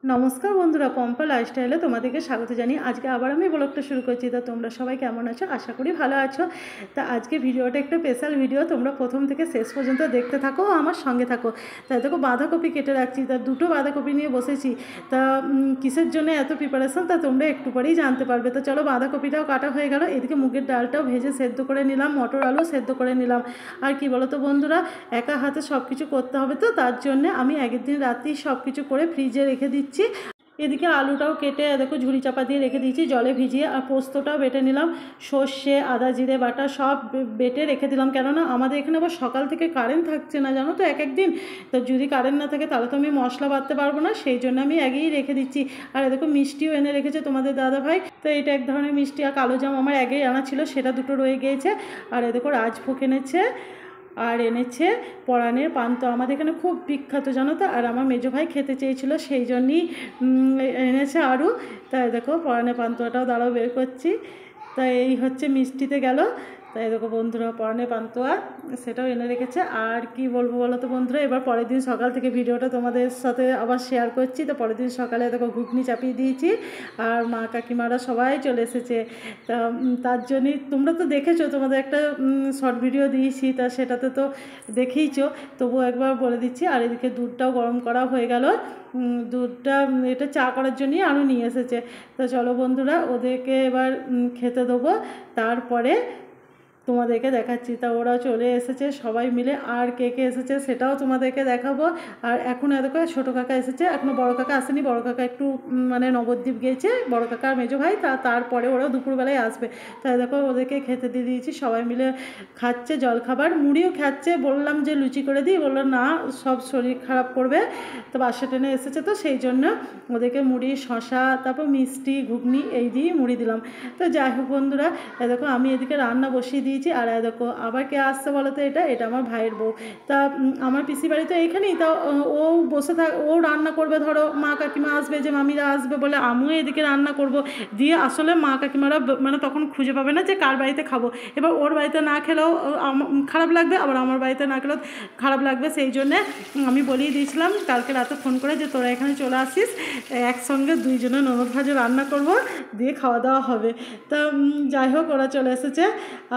নমস্কার বন্ধুরা, পম্পা লাইফস্টাইলে তোমাদেরকে স্বাগত জানিয়ে আজকে আবার আমি ব্লগটা শুরু করছি। তা তোমরা সবাই কেমন আছো? আশা করি ভালো আছো। তা আজকে ভিডিওটা একটা স্পেশাল ভিডিও, তোমরা প্রথম থেকে শেষ পর্যন্ত দেখতে থাকো, আমার সঙ্গে থাকো। তাই দেখো বাঁধাকপি কেটে রাখছি, তা দুটো বাঁধাকপি নিয়ে বসেছি। তা কিসের জন্য এত প্রিপারেশন তা তোমরা একটু পরেই জানতে পারবে। তো চলো, বাঁধাকপিটাও কাটা হয়ে গেল, এদিকে মুগের ডালটাও ভেজে সেদ্ধ করে নিলাম, মটর আলু সেদ্ধ করে নিলাম। আর কি বলো তো বন্ধুরা, একা হাতে সব কিছু করতে হবে, তো তার জন্য আমি আগের দিন রাতেই সব কিছু করে ফ্রিজে রেখে দিচ্ছি। এদিকে আলুটাও কেটে দেখো ঝুড়ি চাপা দিয়ে রেখে দিয়েছি জলে ভিজিয়ে। আর পোস্তটাও বেটে নিলাম, সর্ষে আদা জিরে বাটা সব বেটে রেখে দিলাম, কেননা আমাদের এখানে আবার সকাল থেকে কারেন্ট থাকছে না, জানো তো, এক একদিন। তো যদি কারেন্ট না থাকে তাহলে তো আমি মশলা বাটতে পারবো না, সেই জন্য আমি আগেই রেখে দিচ্ছি। আর দেখো মিষ্টিও এনে রেখেছে তোমাদের দাদা ভাই। তো এটা এক ধরনের মিষ্টি, আর কালো জাম আমার আগেই আনা ছিল, সেটা দুটো রয়ে গিয়েছে। আর দেখো রাজভোগ এনেছে, আর এনেছে পরাণের পান্তা, আমাদের এখানে খুব বিখ্যাত জানো তো। আর আমার মেজো ভাই খেতে চেয়েছিল, সেই জন্যই এনেছে আরও। তাই দেখো পরাণের পান্তুয়াটাও দাঁড়াও বের করছি। তাই এই হচ্ছে মিষ্টিতে গেল। তাই দেখো বন্ধুরা, পরাণের পান্তুয়া সেটাও এনে রেখেছে। আর কি বলবো বলো তো বন্ধুরা, এবার পরের দিন সকাল থেকে ভিডিওটা তোমাদের সাথে আবার শেয়ার করছি। তো পরের দিন সকালে দেখো ঘুগনি চাপিয়ে দিয়েছি, আর মা কাকিমারা সবাই চলে এসেছে। তা তার জন্যই তোমরা তো দেখেছো, তোমাদের একটা শর্ট ভিডিও দিয়েছি, তা সেটাতে তো দেখেইছো, তবুও একবার বলে দিচ্ছি। আর এদিকে দুধটাও গরম করা হয়ে গেল, দুধটা এটা চা করার জন্যই আরও নিয়ে এসেছে। তো চলো বন্ধুরা, ওদেরকে এবার খেতে দেবো, তারপরে তোমাদেরকে দেখাচ্ছি। তা ওরাও চলে এসেছে সবাই মিলে, আর কে কে এসেছে সেটাও তোমাদেরকে দেখাবো। আর এখন এদিকে ছোটো কাকা এসেছে, এখনও বড় কাকা আসেনি, বড় কাকা একটু মানে নবদ্বীপ গিয়েছে, বড় কাকা আর মেজো ভাই। তারপরে ওরা দুপুরবেলায় আসবে। তাই দেখো ওদেরকে খেতে দিয়ে দিয়েছি, সবাই মিলে খাচ্ছে জলখাবার, মুড়িও খাচ্ছে। বললাম যে লুচি করে দিই, বললো না সব শরীর খারাপ করবে। তো বাসা ট্রেনে এসেছে, তো সেই জন্য ওদেরকে মুড়ি শশা তারপর মিষ্টি ঘুগনি এই দিয়েই মুড়ি দিলাম। তো যাই হোক বন্ধুরা, দেখো আমি এদিকে রান্না বসিয়ে দিয়েছি। আর দেখো আবার কে আসছে বলো তো, এটা আমার ভাইয়ের বউ। তা আমার পিসি বাড়ি তো এইখানেই, তা ও বসে ও রান্না করবে, ধরো মা কাকিমা আসবে, যে মামিরা আসবে বলে আমিও এদিকে রান্না করব। দিয়ে আসলে মা কাকিমারা মানে তখন খুঁজে পাবে না যে কার বাড়িতে খাবো। এবার ওর বাড়িতে না খেলেও খারাপ লাগবে, আবার আমার বাড়িতে না খেলেও খারাপ লাগবে, সেই জন্যে আমি বলেই দিয়েছিলাম কালকে রাতে ফোন করে যে তোরা এখানে চলে আসিস, একসঙ্গে দুইজনে ননদ ভাজা রান্না করব, দিয়ে খাওয়া দাওয়া হবে। তা যাই হোক ওরা চলে এসেছে।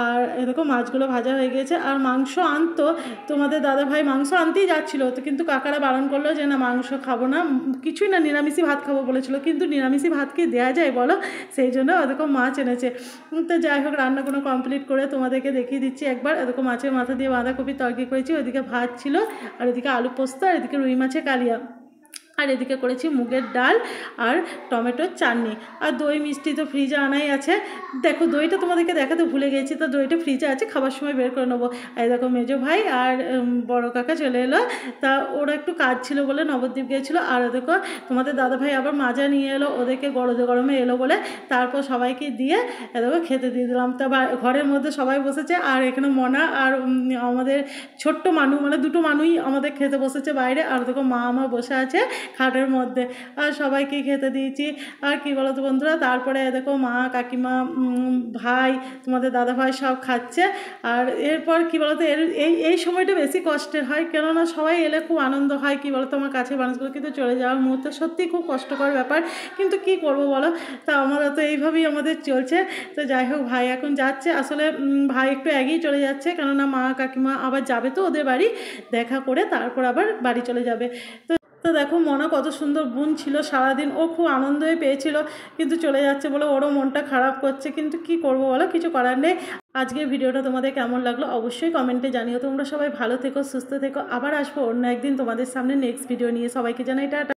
আর এরকম মাছগুলো ভাজা হয়ে গিয়েছে। আর মাংস আনতো তোমাদের দাদা ভাই, মাংস আনতেই যাচ্ছিলো, তো কিন্তু কাকারা বারণ করলো যে না মাংস খাবো না, কিছুই না, নিরামিষই ভাত খাবো বলেছিল। কিন্তু নিরামিষই ভাত কি দেওয়া যায় বলো, সেই জন্য ওরকম মাছ এনেছে। তো যাই হোক রান্নাগুলো কমপ্লিট করে তোমাদেরকে দেখিয়ে দিচ্ছি একবার। এরকম মাছের মাথা দিয়ে বাঁধাকপির তরকারি করেছি, ওইদিকে ভাত ছিল, আর ওইদিকে আলু পোস্ত, আর এদিকে রুই মাছের কালিয়া, আর এদিকে করেছি মুগের ডাল আর টমেটোর চাটনি। আর দই মিষ্টি তো ফ্রিজে আনাই আছে। দেখো দইটা তোমাদেরকে দেখাতে ভুলে গেছি, তো দইটা ফ্রিজে আছে, খাবার সময় বের করে নেবো। আর দেখো মেজো ভাই আর বড় কাকা চলে এলো। তা ওরা একটু কাজ ছিল বলে নবদ্বীপ গিয়েছিলো। আর দেখো তোমাদের দাদা ভাই আবার মাজা নিয়ে এলো, ওদেরকে গরমে এলো বলে, তারপর সবাইকে দিয়ে দেখো খেতে দিয়ে দিলাম। তা ঘরের মধ্যে সবাই বসেছে, আর এখানে মনা আর আমাদের ছোট্ট মানু, মানে দুটো মানুই আমাদের খেতে বসেছে বাইরে। আর দেখো মা আমার বসে আছে খাটের মধ্যে, আর সবাইকে খেতে দিয়েছি। আর কি বলো তো বন্ধুরা, তারপরে দেখো মা কাকিমা ভাই তোমাদের দাদা ভাই সব খাচ্ছে। আর এরপর কি বলো তো, এই সময়টা বেশি কষ্টের হয়, কেননা সবাই এলে খুব আনন্দ হয়। কি বলো তো, আমার কাছে মানুষগুলো কিন্তু চলে যাওয়ার মুহূর্তে সত্যিই খুব কষ্টকর ব্যাপার, কিন্তু কি করব বলো। তা আমরা তো এইভাবেই আমাদের চলছে। তো যাই হোক ভাই এখন যাচ্ছে, আসলে ভাই একটু আগেই চলে যাচ্ছে, কেননা মা কাকিমা আবার যাবে তো ওদের বাড়ি, দেখা করে তারপর আবার বাড়ি চলে যাবে। তো দেখো মনা কত সুন্দর বোন ছিল, সারাদিন ও খুব আনন্দই পেয়েছিল, কিন্তু চলে যাচ্ছে বলে ওরও মনটা খারাপ করছে, কিন্তু কি করব বলো, কিছু করার নেই। আজকের ভিডিওটা তোমাদের কেমন লাগলো অবশ্যই কমেন্টে জানিও। তোমরা সবাই ভালো থেকো, সুস্থ থেকো, আবার আসবো অন্য একদিন তোমাদের সামনে নেক্সট ভিডিও নিয়ে। সবাইকে জানাই টাটা।